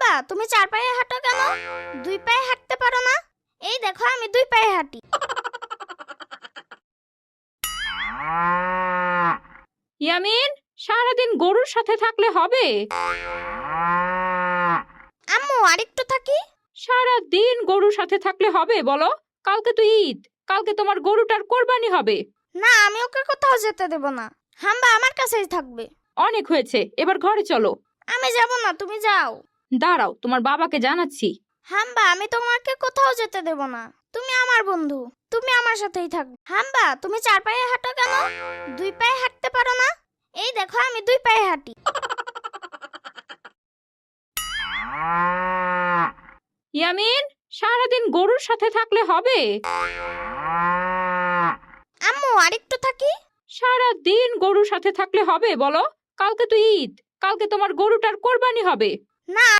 হাম্বা, তুমি 4 পায়ে হাঁটো কেন? 2 পায়ে হাঁটতে পারো না? এই দেখো আমি 2 পায়ে হাঁটি। ইয়ামিন, সারাদিন গরুর সাথে থাকলে হবে? আম্মু আরেকটু থাকি। সারাদিন গরুর সাথে থাকলে হবে বলো? কালকে তো ঈদ, কালকে তোমার গরুটার কোরবানি হবে। না, আমি ওকে কোথাও যেতে দেব না। হাম্বা আমার কাছেই থাকবে। অনেক হয়েছে, এবার ঘরে চলো। আমি যাব না, তুমি যাও। দাঁড়াও, তোমার বাবাকে জানাচ্ছি। হাম্বা, আমি তোমাকে কোথাও যেতে দেব না। তুমি আমার বন্ধু, তুমি আমার সাথেই থাকবে। হাম্বা, তুমি 4 পায়ে হাঁটো কেন? 2 পায়ে হাঁটতে পারো না? এই দেখো আমি 2 পায়ে হাঁটি। ইয়ামিন, সারাদিন গরুর সাথে থাকলে হবে? আম্মু আরেকটু থাকি। সারাদিন গরুর সাথে থাকলে হবে বলো? কালকে তো ঈদ, কালকে তোমার গরুটার কোরবানি হবে। না